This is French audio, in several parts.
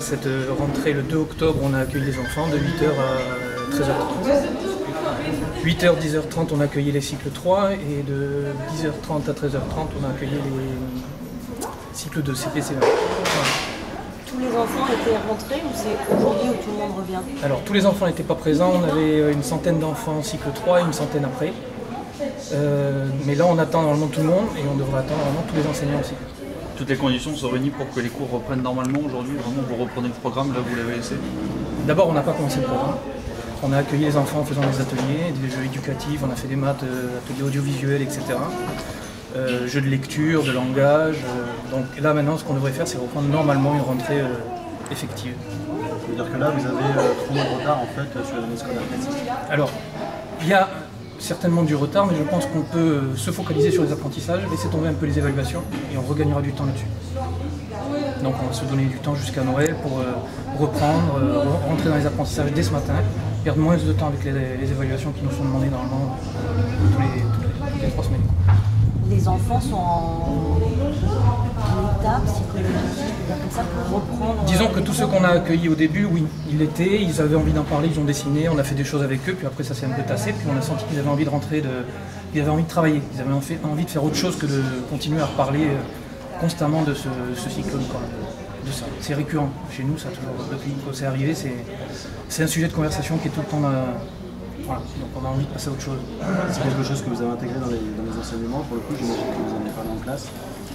Cette rentrée le 2 octobre, on a accueilli les enfants de 8h à 13h30. 8h, 10h30, on a accueilli les cycles 3 et de 10h30 à 13h30, on a accueilli les cycles de CP-CE1. Voilà. Tous les enfants étaient rentrés ou c'est aujourd'hui où tout le monde revient? Alors, tous les enfants n'étaient pas présents, on avait une centaine d'enfants en cycle 3 et une centaine après. Mais là, on attend normalement tout le monde et on devrait attendre vraiment tous les enseignants aussi. Toutes les conditions sont réunies pour que les cours reprennent normalement aujourd'hui? Vraiment, vous reprenez le programme là où vous l'avez laissé? D'abord, on n'a pas commencé le programme. On a accueilli les enfants en faisant des ateliers, des jeux éducatifs, on a fait des maths, ateliers audiovisuels, etc. Jeux de lecture, de langage. Donc là, maintenant, ce qu'on devrait faire, c'est reprendre normalement une rentrée effective. Ça veut dire que là, vous avez 3 mois de retard en fait sur l'année scolaire classique. Alors, il y a certainement du retard, mais je pense qu'on peut se focaliser sur les apprentissages, laisser tomber un peu les évaluations et on regagnera du temps là-dessus. Donc on va se donner du temps jusqu'à Noël pour reprendre, rentrer dans les apprentissages dès ce matin, perdre moins de temps avec les évaluations qui nous sont demandées normalement toutes les 3 semaines. Les enfants sont en état psychologique, comme ça, pour reprendre... Disons que tous ceux qu'on a accueillis au début, oui, ils l'étaient, ils avaient envie d'en parler, ils ont dessiné, on a fait des choses avec eux, puis après ça s'est un peu tassé, puis on a senti qu'ils avaient envie de rentrer, ils avaient envie de travailler, ils avaient envie de faire autre chose que de continuer à reparler constamment de ce cyclone, de ça. C'est récurrent chez nous, ça toujours, depuis que c'est arrivé, c'est un sujet de conversation qui est tout le temps voilà, donc on a envie de passer à autre chose. C'est quelque chose que vous avez intégré dans les enseignements, pour le coup, j'imagine que vous en avez parlé en classe.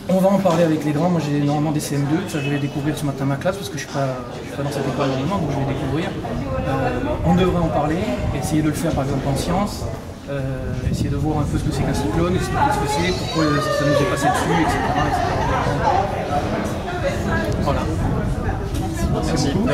On va en parler avec les grands, moi j'ai normalement des CM2, ça je vais découvrir ce matin ma classe parce que je suis pas dans cette école normalement, donc je vais découvrir. On devrait en parler, essayer de le faire par exemple en sciences, essayer de voir un peu ce que c'est qu'un cyclone, expliquer ce que c'est, pourquoi ça nous est passé dessus, etc. Voilà. Merci beaucoup.